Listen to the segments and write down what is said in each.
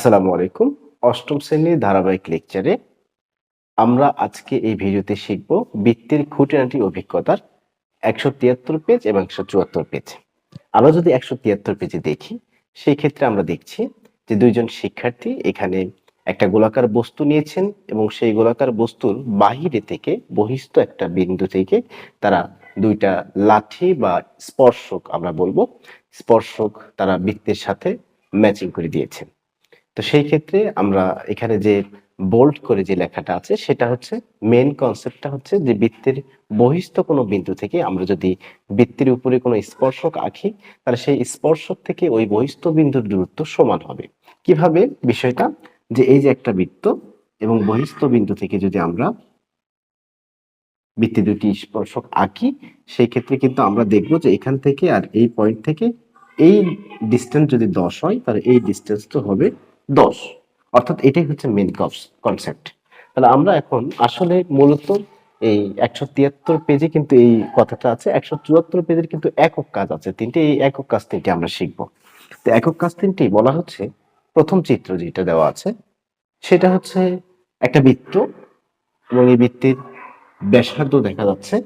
আসসালামু আলাইকুম। অষ্টম শ্রেণীর ধারাবাহিক লেকচারে আমরা আজকে এই ভিডিওতে শিখব বৃত্তের খুঁটিনাটি অভিজ্ঞতার ১৭৩ পেজ এবং ১৭৪ পেজ। আমরা যদি ১৭৩ পেজে দেখি, সেই ক্ষেত্রে আমরা দেখছি যে দুইজন শিক্ষার্থী এখানে একটা গোলাকার বস্তু নিয়েছেন এবং সেই গোলাকার বস্তুর বাহিরে থেকে বহিস্থ একটা বিন্দু থেকে তারা দুইটা লাঠি বা স্পর্শক আমরা বলবো, স্পর্শক তারা বৃত্তের সাথে ম্যাচিং করে দিয়েছেন। তো সেই ক্ষেত্রে আমরা এখানে যে বোল্ড করে যে লেখাটা আছে সেটা হচ্ছে মেন কনসেপ্টটা হচ্ছে যে বৃত্তের বহিস্থ কোনো বিন্দু থেকে আমরা যদি বৃত্তের উপরে কোনো স্পর্শক আঁকি তাহলে সেই স্পর্শক থেকে ওই বহিস্থ বিন্দুর দূরত্ব সমান হবে। কিভাবে বিষয়টা, যে এই যে একটা বৃত্ত এবং বহিস্থ বিন্দু থেকে যদি আমরা বৃত্তে দুটি স্পর্শক আঁকি সেই ক্ষেত্রে কিন্তু আমরা দেখব যে এখান থেকে আর এই পয়েন্ট থেকে এই ডিস্টেন্স যদি 10 হয় তাহলে এই ডিস্টেন্স তো হবে 10, অর্থাৎ এটাই হচ্ছে মেন কনসেপ্ট। তাহলে আমরা এখন আসলে মূলত এই ১৭৩ পেজে কিন্তু এই কথাটা আছে, ১৭৪ পেজের কিন্তু একক কাজ আছে তিনটে, এই একক কাজ তিনটি আমরা শিখবো। তো একক কাজ তিনটি বলা হচ্ছে, প্রথম চিত্র যেটা দেওয়া আছে সেটা হচ্ছে একটা বৃত্ত এবং এই বৃত্তের ব্যাসার্ধ দেখা যাচ্ছে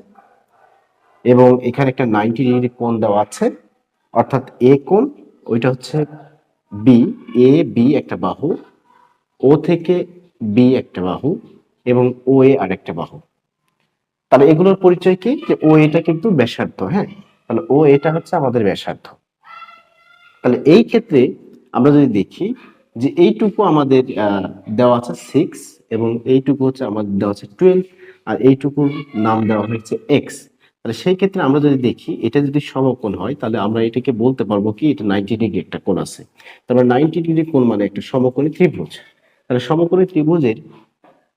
এবং এখানে একটা 90 ডিগ্রি কোণ দেওয়া আছে, অর্থাৎ এ কোণ, ওইটা হচ্ছে বি, এ বি একটা বাহু, ও থেকে বি একটা বাহু এবং ও এ আরেকটা বাহু। তাহলে এগুলোর পরিচয় কি, যে ও এটা কিন্তু ব্যাসার্ধ, হ্যাঁ, তাহলে ও এটা হচ্ছে আমাদের ব্যাসার্ধ। তাহলে এই ক্ষেত্রে আমরা যদি দেখি যে এইটুকু আমাদের দেওয়া আছে 6 এবং এইটুকু হচ্ছে আমাদের দেওয়া আছে 12 আর এইটুকুর নাম দেওয়া হয়েছে এক্স। তাহলে সেই ক্ষেত্রে আমরা যদি দেখি এটা যদি সমকোণ হয় তাহলে আমরা এটাকে বলতে পারবো কি এটা 90 ডিগ্রি একটা কোণ আছে। তারপরে 90 ডিগ্রি কোণ মানে একটা সমকোণী ত্রিভুজ। তাহলে সমকোণী ত্রিভুজের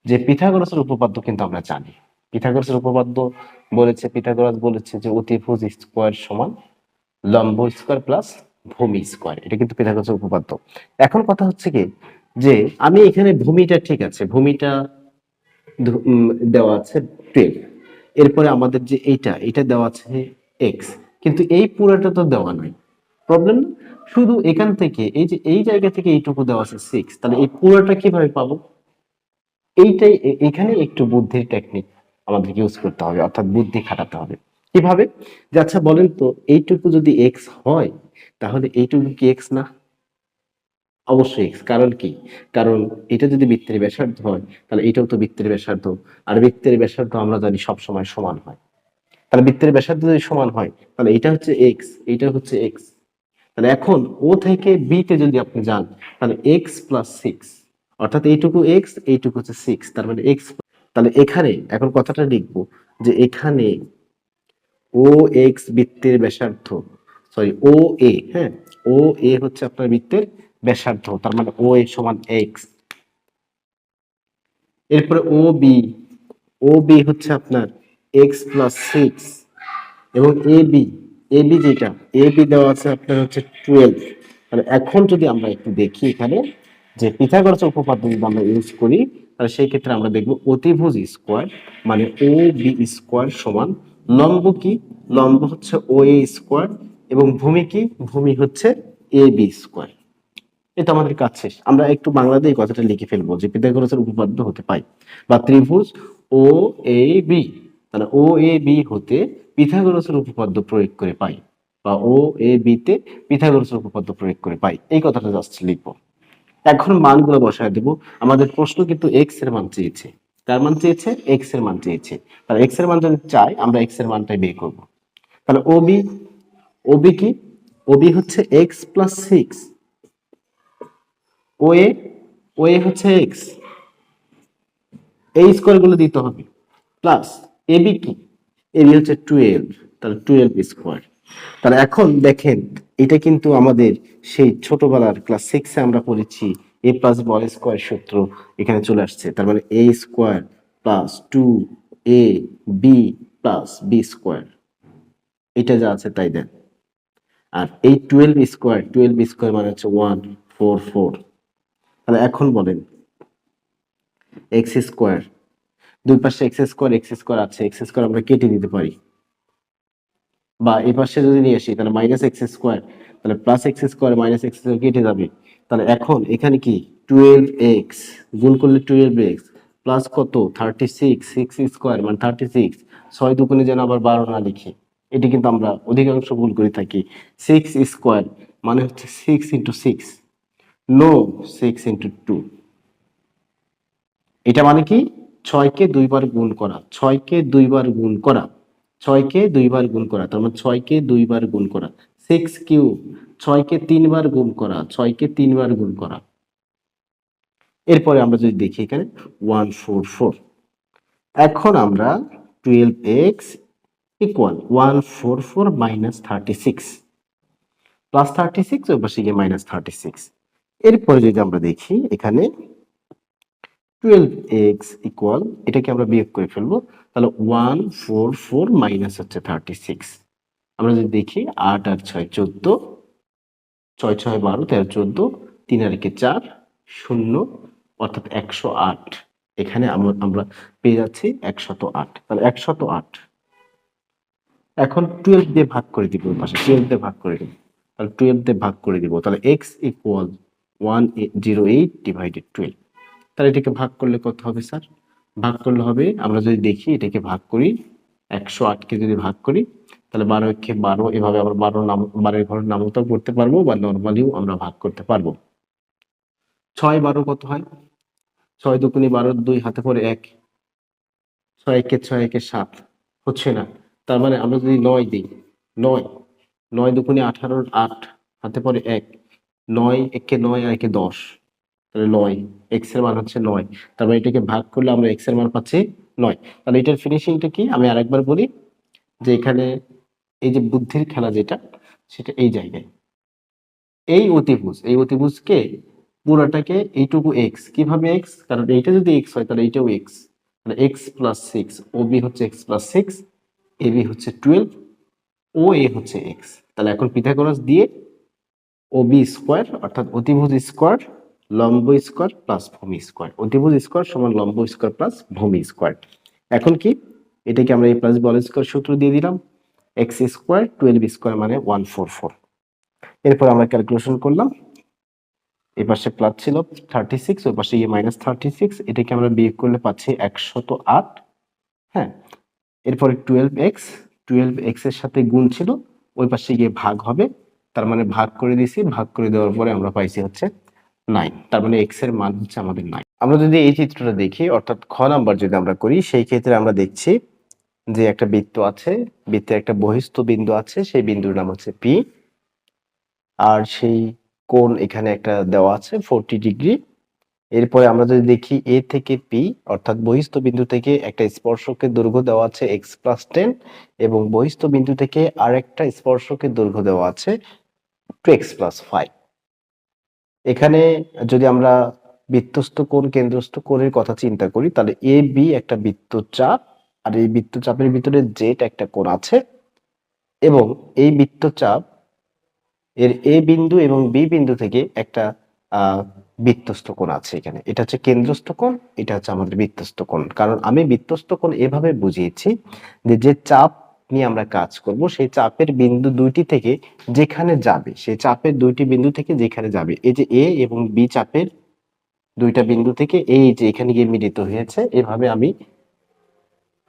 যে পিথাগোরাসের উপপাদ্য কিন্তু আমরা জানি। পিথাগোরাসের উপপাদ্য বলেছে, পিথাগোরাস বলেছে যে অতিভুজ স্কোয়ার সমান লম্ব স্কোয়ার প্লাস ভূমি স্কোয়ার, এটা কিন্তু পিথাগোরাসের উপপাদ্য। এখন কথা হচ্ছে কি, যে আমি এখানে ভূমিটা ঠিক আছে, ভূমিটা দেওয়া আছে 12, এরপরে আমাদের যে এইটা দেওয়া আছে এক্স, কিন্তু এই পুরোটা তো দেওয়া নাই, প্রবলেম না? শুধু এখান থেকে এই যে এই জায়গা থেকে এইটুকু দেওয়া আছে 6, তাহলে এই পুরোটা কিভাবে পাবো? এইটাই এখানে একটু বুদ্ধির টেকনিক আমাদেরকে ইউজ করতে হবে, অর্থাৎ বুদ্ধি খাটাতে হবে। কিভাবে? যে আচ্ছা বলেন তো, এইটুকু যদি এক্স হয় তাহলে এইটুকু কি এক্স না? অবশ্যই এক্স। কারণ কি? কারণ এটা যদি বৃত্তের ব্যাসার্ধ হয় তাহলে এটাও তো বৃত্তের ব্যাসার্ধ, আর বৃত্তের ব্যাসার্ধ আমরা জানি সব সময় সমান হয়। তাহলে বৃত্তের ব্যাসার্ধ যদি সমান হয় তাহলে এটা হচ্ছে এক্স, এইটা হচ্ছে এক্স। তাহলে এখন ও থেকে বি তে যদি আপনি যান তাহলে এক্স প্লাস সিক্স, অর্থাৎ এইটুকু এক্স, এইটুকু হচ্ছে সিক্স, তার মানে এক্স। তাহলে এখানে এখন কথাটা লিখবো যে এখানে ও এক্স বৃত্তের ব্যাসার্ধ, সরি ও এ, হ্যাঁ, ও এ হচ্ছে আপনার বৃত্তের ব্যাসার্ধ, তার মানে ও এ সমান এক্স। এরপরে ও বি হচ্ছে আপনার এক্স প্লাস সিক্স এবং এ বি যেটা এ বি দেওয়া আছে আপনার হচ্ছে 12। তাহলে এখন যদি আমরা একটু দেখি এখানে যে পিথাগোরাসের উপপাদ্য যদি আমরা ইউজ করি তাহলে সেই ক্ষেত্রে আমরা দেখব অতিভুজ স্কোয়ার মানে ও বি স্কোয়ার সমান লম্ব কি, লম্ব হচ্ছে ও এ স্কোয়ার এবং ভূমি কি, ভূমি হচ্ছে এ বি স্কোয়ার। এটা আমাদের কাজ শেষ। আমরা একটু বাংলাতে এই কথাটা লিখে ফেলবো যে পিথাগোরাসের উপপাদ্য হতে পাই বা ত্রিভুজ ও এ বি, তাহলে ও এ বি হতে পিথাগোরাসের উপপাদ্য প্রয়োগ করে পাই, বা ও এ বি তে পিথাগোরাসের উপপাদ্য প্রয়োগ করে পাই, এই কথাটা জাস্ট লিখবো। এখন মানগুলো বসায় দেব। আমাদের প্রশ্ন কিন্তু এক্স এর মান চেয়েছে, কার মান চেয়েছে? এক্স এর মান চেয়েছে। তাহলে এক্স এর মান যদি চাই আমরা এক্স এর মানটাই বের করব। তাহলে ওবি কি, ওবি হচ্ছে এক্স প্লাস সিক্স, ও এ, ও এ হচ্ছে এক্স, এই স্কোয়ার গুলো দিতে হবে, প্লাস এবি কি, এবি হচ্ছে 12, তাহলে 12 স্কোয়ার। তাহলে এখন দেখেন এটা কিন্তু আমাদের সেই ছোটবেলার ক্লাস 6 এ আমরা পড়েছি এ প্লাস বি স্কোয়ার সূত্র এখানে চলে আসছে। তার মানে এ square plus 2 A B plus B square, এটা যা আছে তাই দেন। আর এই 12 স্কোয়ার মানে হচ্ছে 144। তাহলে এখন বলেন এক্স স্কোয়ার, দুই পাশে এক্স স্কোয়ার আছে, এক্স স্কোয়ার আমরা কেটে দিতে পারি, বা এই পাশে যদি নিয়ে আসি তাহলে মাইনাস এক্স স্কোয়ার, তাহলে plus x square minus x square কেটে যাবে, তাহলে এখন এখানে কি 12x গুণ করলে 12x প্লাস কত 36 6 স্কোয়ার মানে 36 ছয় দুগুণে যেন আবার 12 না লিখি, এটি কিন্তু আমরা অধিকাংশ ভুল করে থাকি। 6 স্কোয়ার মানে হচ্ছে 6 ইন্টু 6, নো 6 ইন্টু 2। এটা মানে কি 6 কে 2 বার গুণ করা, 6 কে 2 বার গুণ করা, 6 কে 2 বার গুণ করা, তার মানে 6 কে 2 বার গুণ করা। 6 কিউব 6 কে 3 বার গুণ করা, 6 কে 3 বার গুণ করা। এরপরে আমরা যদি দেখি এখানে 144। এখন আমরা 12x ইকুয়াল 144 মাইনাস 36 প্লাস 36 ওই পাশে গিয়ে মাইনাস 36। এরপরে যদি আমরা দেখি এখানে 12x ইকুয়াল এটাকে আমরা বিয়োগ করে ফেলবো, তাহলে 144 মাইনাস হচ্ছে 36। আমরা যদি দেখি 8 আর 6 14, 6 6 12 13 14, 3 আর 1 4 0 অর্থাৎ 108। এখানে আমরা পেয়ে যাচ্ছি 108, তাহলে 108। এখন 12 দিয়ে ভাগ করে দিব, পাশে 12 দিয়ে ভাগ করে দিব, তাহলে 12 দিয়ে ভাগ করে দিব, তাহলে x ইকুয়াল 108 ডিভাইডেড 12। তাহলে এটাকে ভাগ করলে কত হবে স্যার? ভাগ করলে হবে, আমরা যদি দেখি এটাকে ভাগ করি 108কে যদি ভাগ করি তাহলে 12 12, এভাবে আমরা 12 ঘরের নামতাও করতে পারবো বা নর্মালিও আমরা ভাগ করতে পারবো। 6 12 কত হয়? 6 দুগুণে 12, 2 হাতে পড়ে 1, 6 একে 6 একে 7 হচ্ছে না। তার মানে আমরা যদি 9 দিই, 9 9 দুগুণে 18, 8 হাতে পড়ে 1, 9 একে 9 আর একে 10, তাহলে 9, এক্স এর মান হচ্ছে 9। তারপরে এটাকে ভাগ করলে আমরা এক্স এর মান পাচ্ছি 9। তাহলে এটার ফিনিশিংটা কি আমি আরেকবার বলি, যে এখানে এই যে বুদ্ধির খেলা যেটা, সেটা এই জায়গায় এই অতিভুজকে পুরোটাকে এইটুকু এক্স, কিভাবে এক্স, কারণ এইটা যদি এক্স হয় তাহলে এইটাও এক্স, তাহলে এক্স প্লাস 6, ও বি হচ্ছে এক্স প্লাস 6, এ বি হচ্ছে 12, ও এ হচ্ছে এক্স। তাহলে এখন পিথাগোরাস দিয়ে ও বি স্কোয়ার অর্থাৎ অতিভুজ স্কোয়ার লম্ব স্কোয়ার প্লাস ভূমি স্কোয়ার, অতিভুজ স্কোয়ার সমান লম্ব স্কোয়ার প্লাস ভূমি স্কোয়ার। এখন কি এটাকে আমরা এ প্লাস বি হোল স্কোয়ার সূত্র দিয়ে দিলাম, এক্স স্কোয়ার 12 স্কোয়ার মানে 144। এরপর আমরা ক্যালকুলেশন করলাম, এই পাশে প্লাস ছিল 36, ওই পাশে গিয়ে মাইনাস 36, এটাকে আমরা বিয়োগ করলে পাচ্ছি 108। হ্যাঁ, এরপরে 12x এর সাথে গুণ ছিল, ওই পাশে গিয়ে ভাগ হবে, তার মানে ভাগ করে দিয়েছি, ভাগ করে দেওয়ার পরে আমরা পাইছি হচ্ছে 9, তার মানে x এর মান হচ্ছে আমাদের 9। আমরা যদি এই চিত্রটা দেখি অর্থাৎ খ নাম্বার যদি আমরা করি, সেই ক্ষেত্রে আমরা দেখছি যে একটা বৃত্ত আছে, বৃত্তের একটা বহিস্থ বিন্দু আছে, সেই বিন্দুর নাম হচ্ছে P, আর সেই কোণ এখানে একটা দেওয়া আছে 40 ডিগ্রি। এরপরে আমরা যদি দেখি এ থেকে পি অর্থাৎ বহিস্থ বিন্দু থেকে একটা স্পর্শকের দৈর্ঘ্য দেওয়া আছে x+10 এবং বহিস্থ বিন্দু থেকে আরেকটা স্পর্শকের দৈর্ঘ্য দেওয়া আছে 2x+5। এখানে যদি আমরা বৃত্তস্থ কোণ কেন্দ্রস্থ কোণের কথা চিন্তা করি, তাহলে এ বি একটা বৃত্তচাপ, আর এই বৃত্তচাপের ভিতরে জেড একটা কোণ আছে, এবং এই বৃত্তচাপ এর এ বিন্দু এবং বি বিন্দু থেকে একটা বৃত্তস্থ কোণ আছে এখানে, এটা হচ্ছে কেন্দ্রস্থ কোণ, এটা হচ্ছে আমাদের বৃত্তস্থ কোণ। কারণ আমি বৃত্তস্থ কোণ এভাবে বুঝিয়েছি যে যে চাপ নিয়ে আমরা কাজ করব সেই চাপের বিন্দু দুইটি থেকে যেখানে যাবে, সেই চাপের দুইটি বিন্দু থেকে যেখানে যাবে, এই যে এ এবং বি চাপের দুইটা বিন্দু থেকে এই যে এখানে গিয়ে মিলিত হয়েছে, এভাবে আমি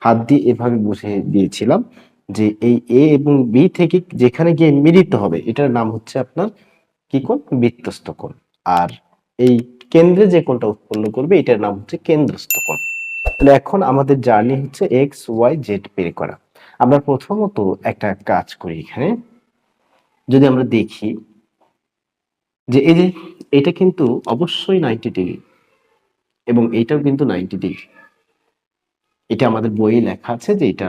হাত দিয়ে এভাবে বুঝিয়ে দিয়েছিলাম যে এই এ এবং বি থেকে যেখানে গিয়ে মিলিত হবে এটার নাম হচ্ছে আপনার কি কোণ? বৃত্তস্থ কোণ। আর এই কেন্দ্রে যে কোণটা উৎপন্ন করবে এটার নাম হচ্ছে কেন্দ্রস্থ কোণ। তাহলে এখন আমাদের জার্নি হচ্ছে এক্স ওয়াই জেড বের করা। আমরা প্রথমত একটা কাজ করি, এখানে যদি আমরা দেখি যে এই যে এটা কিন্তু অবশ্যই 90 ডিগ্রি এবং এইটাও কিন্তু 90 ডিগ্রি, এটা আমাদের বইয়ে লেখা আছে যে এটা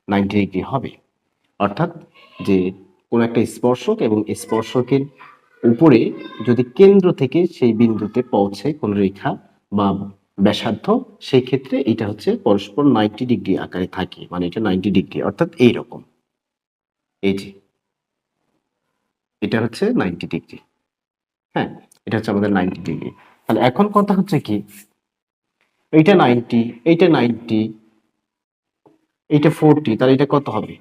90 ডিগ্রি হবে। অর্থাৎ যে কোন একটা স্পর্শক এবং স্পর্শকের উপরে যদি কেন্দ্র থেকে সেই বিন্দুতে পৌঁছে কোন রেখা বা ব্যাসার্ধ, সেই ক্ষেত্রে এটা হচ্ছে পরস্পর 90 ডিগ্রি আকারে থাকে, মানে এটা 90 ডিগ্রি অর্থাৎ এইরকম, এই যে এটা হচ্ছে 90 ডিগ্রি। হ্যাঁ, এটা হচ্ছে আমাদের 90 ডিগ্রি। তাহলে এখন কথা হচ্ছে কি, এইটা 90, এইটা 90, এইটা 40, তাহলে এটা কত হবে?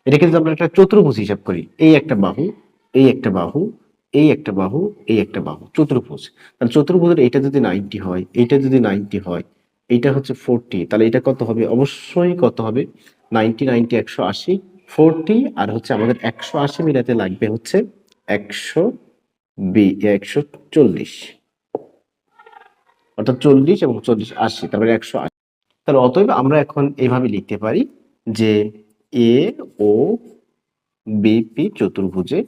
এটা কিন্তু আমরা একটা চতুর্ভুজ হিসাব করি, এই একটা বাহু, এই একটা বাহু, এই একটা বাহু, এই একটা বাহু, চতুর্ভুজ। তাহলে চতুর্ভুজের এটা যদি 90 হয়, এইটা যদি 90 হয়, এইটা হচ্ছে 40, তাহলে এটা কত হবে? অবশ্যই কত হবে? 90 90 180, 40 আর হচ্ছে আমাদের 180 মিলাতে লাগবে হচ্ছে 100 140, অর্থাৎ 40 এবং 40 80, তারপরে 180। তাহলে অতএব আমরা এখন এইভাবে লিখতে পারি যে এ ও বিপি চতুর্ভুজে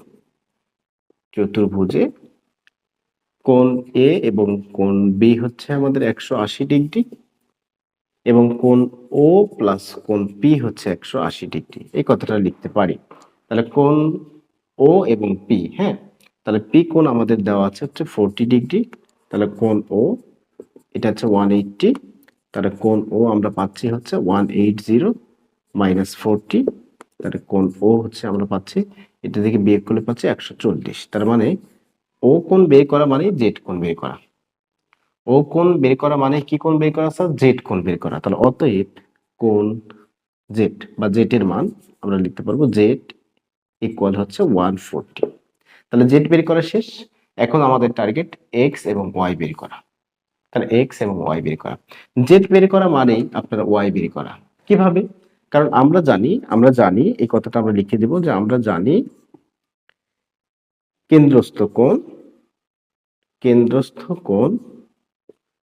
চতুর্ভুজে কোণ এ এবং কোণ বি হচ্ছে আমাদের 180 ডিগ্রি এবং কোণ ও প্লাস কোণ পি হচ্ছে 180 ডিগ্রি, এই কথাটা লিখতে পারি। তাহলে কোণ ও এবং পি, হ্যাঁ, তাহলে পি কোণ আমাদের দেওয়া আছে হচ্ছে 40 ডিগ্রি, তাহলে কোণ ও এটা হচ্ছে 180, তাহলে কোণ ও আমরা পাচ্ছি হচ্ছে 180 মাইনাস 40, তাহলে কোণ ও হচ্ছে আমরা পাচ্ছি, এটা থেকে বিয়োগ করলে পাচ্ছি 140। তার মানে ও কোণ বের করা মানে জেড কোণ বের করা। ও কোণ বের করা মানে কি কোণ বের করা স্যার? জেড কোণ বের করা। তাহলে অতএব কোণ জেড বা জেড এর মান আমরা লিখতে পারবো জেড ইকুয়াল হচ্ছে 140। তাহলে জেড বের করা শেষ, এখন আমাদের টার্গেট এক্স এবং ওয়াই বের করা। তাহলে এক্স এবং ওয়াই বের করা, জেড বের করা মানেই আপনার ওয়াই বের করা। কিভাবে? কারণ আমরা জানি এই কথাটা আমরা লিখে দেব যে আমরা জানি কেন্দ্রস্থ কোণ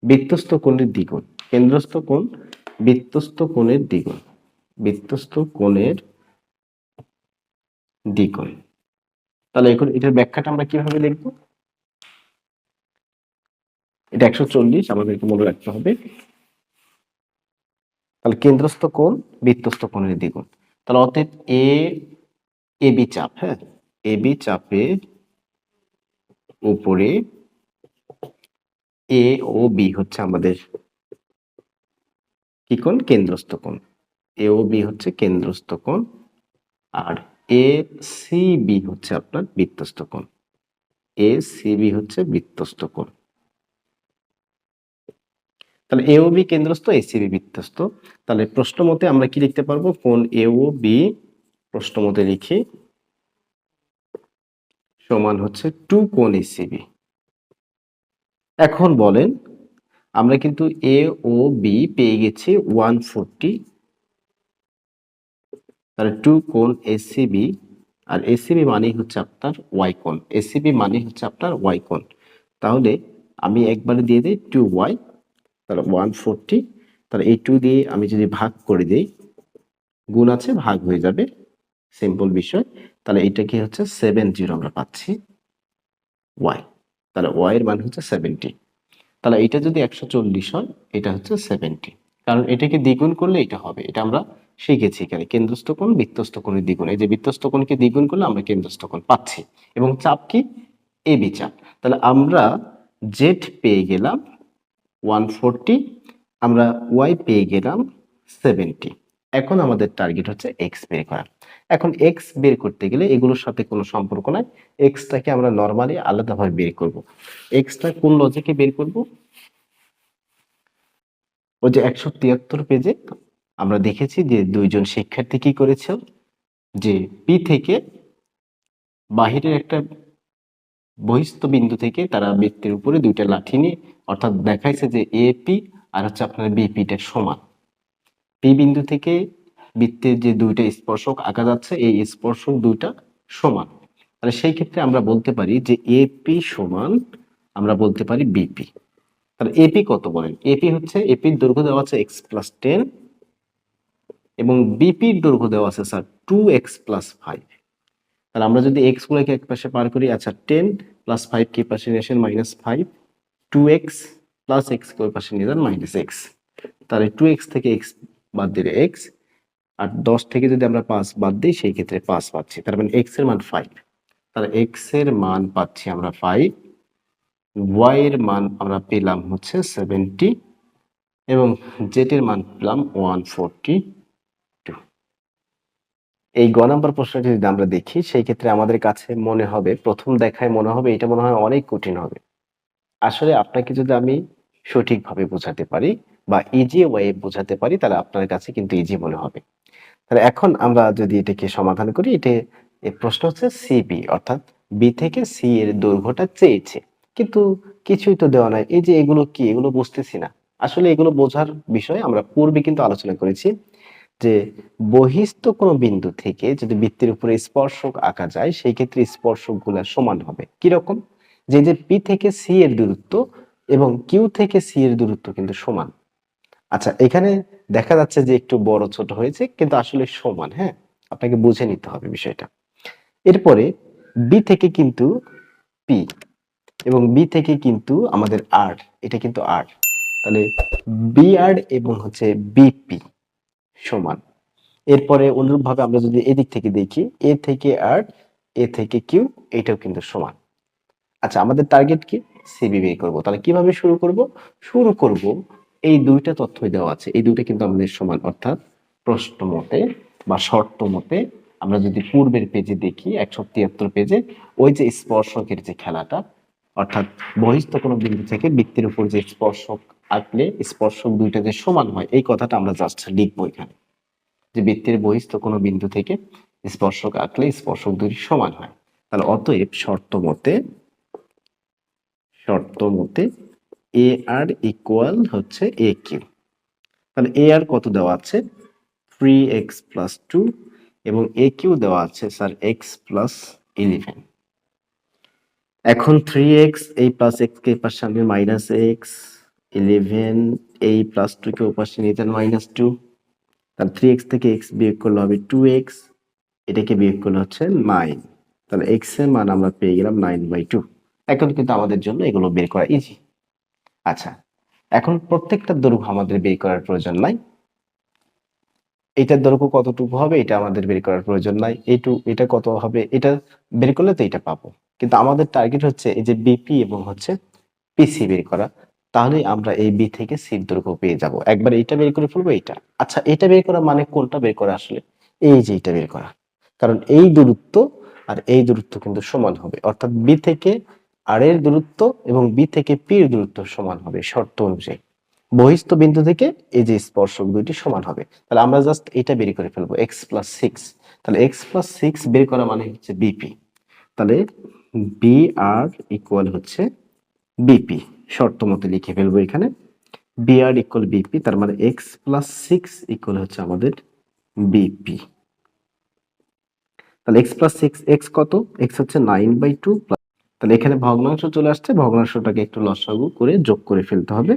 বৃত্তস্থ কোণের দ্বিগুণ, কেন্দ্রস্থ কোণ বৃত্তস্থ কোণের দ্বিগুণ, বৃত্তস্থ কোণের দ্বিগুণ। তাহলে এখন এটার ব্যাখ্যাটা আমরা কিভাবে লিখবো? এটা 140 আমাদেরকে মনে রাখতে হবে। তাহলে কেন্দ্রস্থ কোণ বৃত্তস্থ কোণের দ্বিগুণ, তাহলে অতএব এ বি চাপ, হ্যাঁ, এ বি চাপের উপরে এ ও বি হচ্ছে আমাদের কি কোণ? কেন্দ্রস্থ কোণ। এ ও বি হচ্ছে কেন্দ্রস্থ কোণ, আর এ সি বি হচ্ছে আপনার বৃত্তস্থ কোণ। এ সি বি হচ্ছে বৃত্তস্থ কোণ। তাহলে এ ও বি কেন্দ্রস্থ, এ সি বি বৃত্তস্থ। তাহলে প্রশ্ন মতে আমরা কি লিখতে পারবো? কোণ এ ও বি প্রশ্ন মতে লিখি সমান হচ্ছে 2 কোণ এ সি বি। এখন বলেন, আমরা কিন্তু এ ও বি পেয়ে গেছি 140, তাহলে 2 কোণ এসিবি, আর এসিবি মানেই হচ্ছে আপনার ওয়াই কোণ, এসিবি মানে হচ্ছে আপনার ওয়াই কোণ। তাহলে আমি একবারে দিয়ে দিই 2y, তাহলে 140, তাহলে এই 2 দিয়ে আমি যদি ভাগ করে দিই, গুণ আছে ভাগ হয়ে যাবে, সিম্পল বিষয়। তাহলে এটা কি হচ্ছে 70 আমরা পাচ্ছি y, তাহলে y এর মান হচ্ছে 70। তাহলে এটা যদি 140 হয়, এটা হচ্ছে 70, কারণ এটাকে দ্বিগুণ করলে এটা হবে, এটা আমরা শিখেছি এখানে কেন্দ্রস্থ কোণ বৃত্তস্থ কোণের দ্বিগুণ। এই যে বৃত্তস্থ কোণকে দ্বিগুণ করলে আমরা কেন্দ্রস্থ কোণ পাচ্ছি, এবং চাপ কি? এ বি চাপ। তাহলে আমরা জেড পেয়ে গেলাম 140, আমরা ওয়াই পেয়ে গেলাম 70। এখন আমাদের টার্গেট হচ্ছে এক্স বের করা। এখন এক্স বের করতে গেলে এগুলোর সাথে কোনো সম্পর্ক নাই, এক্সটাকে আমরা নর্মালি আলাদাভাবে বের করব। এক্সটা কোন লজিকে বের করব? ওই যে 173 পেজে আমরা দেখেছি যে দুইজন শিক্ষার্থী কি করেছে, যে পি থেকে বাহিরের একটা বহিস্থ বিন্দু থেকে তারা বৃত্তের উপরে দুইটা লাঠি নিয়ে, অর্থাৎ দেখাইছে যে এ পি আর হচ্ছে আপনার বিপিটা সমান। পি বিন্দু থেকে বৃত্তের যে দুইটা স্পর্শক আঁকা যাচ্ছে, এই স্পর্শক দুইটা সমান। তাহলে সেই ক্ষেত্রে আমরা বলতে পারি যে এপি সমান, আমরা বলতে পারি বিপি। তাহলে এপি কত বলেন? এপি হচ্ছে, এপির দৈর্ঘ্য দেওয়া আছে x+10 এবং বিপির দৈর্ঘ্য দেওয়া আছে স্যার 2x+5। তাহলে আমরা যদি এক্স গুলোকে এক পাশে পার করি, আচ্ছা 10 প্লাস 5 কি পাশে নিয়ে আসেন -5, 2x প্লাস x কে ওই পাশে নিয়ে যান -x, তাহলে 2x থেকে x বাদ দিলে x, আর 10 থেকে যদি আমরা 5 বাদ দিই সেই ক্ষেত্রে 5 পাচ্ছি, তার মানে x এর মান 5। তাহলে x এর মান পাচ্ছি আমরা 5, y এর মান আমরা পেলাম হচ্ছে 70 এবং z এর মান পেলাম 142। এই গ নাম্বার প্রশ্নটি যদি আমরা দেখি, সেই ক্ষেত্রে আমাদের কাছে মনে হবে, প্রথম দেখায় মনে হবে এটা মনে হয় অনেক কঠিন হবে। আসলে আপনাকে যদি আমি সঠিকভাবে বোঝাতে পারি বা ইজি ওয়ে বোঝাতে পারি, তাহলে আপনার কাছে কিন্তু ইজি মনে হবে। তাহলে এখন আমরা যদি এটাকে সমাধান করি, এই প্রশ্ন হচ্ছে সিবি অর্থাৎ বি থেকে সি এর দৈর্ঘ্যটা চেয়েছে, কিন্তু কিছুই তো দেওয়া নাই। এই যে এগুলো কি, এগুলো বুঝতেছি না। আসলে এগুলো বোঝার বিষয় আমরা পূর্বে কিন্তু আলোচনা করেছি যে বহিস্থ কোনো বিন্দু থেকে যদি বৃত্তের উপরে স্পর্শক আঁকা যায় সেই ক্ষেত্রে স্পর্শকগুলো সমান হবে। কিরকম? যে পি থেকে সি এর দূরত্ব এবং কিউ থেকে সি এর দূরত্ব কিন্তু সমান। আচ্ছা, এখানে দেখা যাচ্ছে যে একটু বড় ছোট হয়েছে, কিন্তু আসলে সমান। হ্যাঁ, আপনাকে বুঝে নিতে হবে বিষয়টা। এরপরে বি থেকে কিন্তু পি এবং বি থেকে কিন্তু আমাদের আর, এটা কিন্তু আর, তাহলে বি আর এবং হচ্ছে বিপি সমান। এরপরে অনুরূপভাবে আমরা যদি এদিক থেকে দেখি, এ থেকে আর, এ থেকে কিউ, এটাও কিন্তু সমান। আচ্ছা, আমাদের টার্গেট কি? সিবি বের করব। তাহলে কিভাবে শুরু করব? শুরু করব, এই দুইটা তথ্যই দেওয়া আছে, এই দুইটা কিন্তু আমাদের সমান। অর্থাৎ প্রশ্ন মতে বা শর্ত মতে আমরা যদি পূর্বের পেজে দেখি 173 পেজে, ওই যে স্পর্শকের যে খেলাটা, অর্থাৎ বহিস্থ কোনো বিন্দু থেকে বৃত্তের উপর যে স্পর্শক আঁকলে স্পর্শক দুইটা যে সমান হয়, এই কথাটা আমরা জাস্ট লিখবো এখানে, যে বৃত্তের বহিস্থ কোনো বিন্দু থেকে স্পর্শক আঁকলে স্পর্শক দুটি সমান হয়। তাহলে অতএব শর্ত মতে এ আর ইকুয়াল হচ্ছে এ কিউ। তাহলে এ আর কত দেওয়া আছে? 3x+2 এবং এ কিউ দেওয়া আছে স্যার x+11। এখন 3x, এই প্লাস এক্স কে পাশে আনলে মাইনাস এক্স, 11 এই প্লাস 2 কে ওপাশে নিয়ে যান -2, তাহলে 3x থেকে x বিয়োগ করলে হবে 2x, এটাকে বিয়োগ করলে হচ্ছে 9। তাহলে x এর মান আমরা পেয়ে গেলাম 9/2। এখন কিন্তু আমাদের জন্য এগুলো বের করা ইজি। আচ্ছা, এখন প্রত্যেকটা দৈর্ঘ্য আমাদের বের করার প্রয়োজন নাই। এটার দৈর্ঘ্য কতটুকু হবে এটা আমাদের বের করার প্রয়োজন নাই। এটা কত হবে এটা বের করলে তো এটা পাবো। কিন্তু আমাদের টার্গেট হচ্ছে এই যে বিপি এবং হচ্ছে পিসি বের করা। তাহলেই আমরা এই বি থেকে সির দৈর্ঘ্য পেয়ে যাব। একবার এইটা বের করে ফেলবো এইটা। আচ্ছা, এটা বের করা মানে কোনটা বের করা আসলে? এই যে এটা বের করা। কারণ এই দূরত্ব আর এই দূরত্ব কিন্তু সমান হবে। অর্থাৎ বি থেকে আর এর দূরত্ব এবং বি থেকে পি এর দূরত্ব সমান হবে শর্ত অনুযায়ী। বহিস্থ বিন্দু থেকে এই যে স্পর্শক দুইটি সমান হবে। তাহলে আমরা জাস্ট এটা বের করে ফেলবো x+6। তাহলে x+6 বের করা মানে হচ্ছে বিপি। তাহলে বি আর ইকুয়াল হচ্ছে বিপি। শর্ত মতে লিখে ফেলবো এখানে বি আর ইকুয়াল বিপি, তার মানে x+6 ইকুয়াল হচ্ছে আমাদের বিপি। তাহলে x+6, x কত? x হচ্ছে 9/2 প্লাস, তাহলে এখানে ভগ্নাংশ চলে আসছে, ভগ্নাংশটাকে একটু লসাগু করে যোগ করে ফেলতে হবে।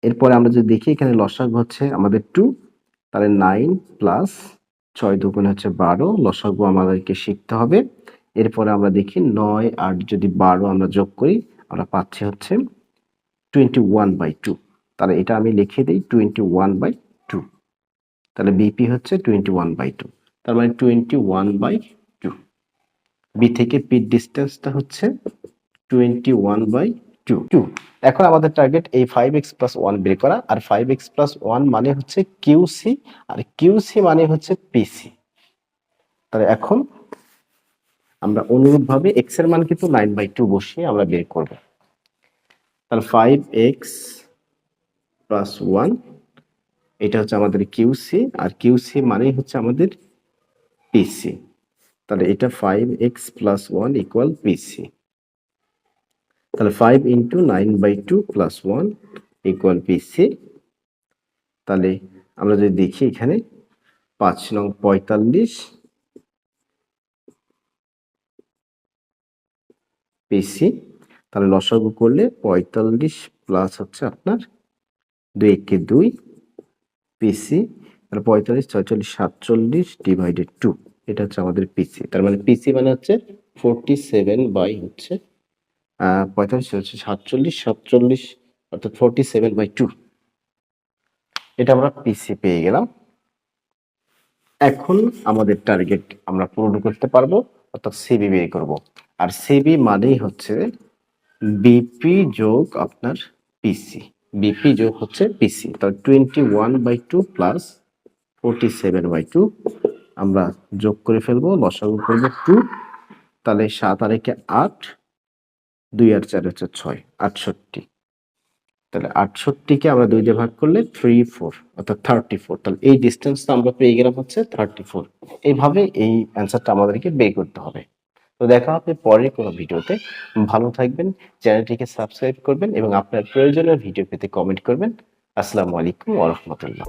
এরপরে আমরা যদি দেখি এখানে লসাগু হচ্ছে আমাদের 2, তাহলে 9 প্লাস 6 দুগুণে হচ্ছে 12, লসাগু আমাদেরকে শিখতে হবে। এরপরে আমরা দেখি 9 আর যদি 12 আমরা যোগ করি, আমরা পাচ্ছি হচ্ছে 21/2। তাহলে এটা আমি লিখে দিই 21/2। তাহলে বিপি হচ্ছে 21/2, তার মানে 21/2। বি থেকে পি ডিস্টেন্সটা হচ্ছে 21/2। এখন আমাদের টার্গেট এই 5x+1 বের করা, আর 5x+1 মানে হচ্ছে কিউসি, আর কিউসি মানে হচ্ছে পিসি। তাহলে এখন আমরা অনুরূপভাবে x এর মান কিন্তু 9/2 বসিয়ে আমরা বের করব। তাহলে 5x+1 এটা হচ্ছে আমাদের কিউসি, আর কিউসি মানেই হচ্ছে আমাদের পিসি। তাহলে এটা 5x+1 ইকুয়াল পিসি। তাহলে 5 ইন্টু 9/2+1 ইকুয়াল পিসি। তাহলে আমরা যদি দেখি এখানে 5 নং 45 পিসি। তাহলে লসাগু করলে 45 প্লাস হচ্ছে আপনার 2 একে 2 পিসি। তাহলে 45, 46, 47 ডিভাইডেড 2, এটা হচ্ছে আমাদের পিসি। তার মানে পিসি মানে হচ্ছে 47 বাই হচ্ছে 45 হচ্ছে 47, 47 অর্থাৎ 47/2। এটা আমরা পিসি পেয়ে গেলাম। এখন আমাদের টার্গেট আমরা পূরণ করতে পারবো, অর্থাৎ সিবি বের করব। আর সিবি মানেই হচ্ছে বিপি যোগ আপনার পিসি। বিপি যোগ হচ্ছে পিসি। তাহলে 21/2 প্লাস 47/2 আমরা যোগ করে ফেলবো, লসাগু করবো 2। তাহলে 7 আর 1 8, 2 আর 4 হচ্ছে 6, 68। তাহলে 68কে আমরা 2 দিয়ে ভাগ করলে 3 4 অর্থাৎ 34। তাহলে এই ডিস্টেন্সটা আমরা পেয়ে গেলাম হচ্ছে 34। এইভাবে এই অ্যান্সারটা আমাদেরকে বের করতে হবে। তো দেখা হবে পরের কোনো ভিডিওতে। ভালো থাকবেন, চ্যানেলটিকে সাবস্ক্রাইব করবেন এবং আপনার প্রয়োজনীয় ভিডিও পেতে কমেন্ট করবেন। আসসালামু আলাইকুম ওয়া রাহমাতুল্লাহ।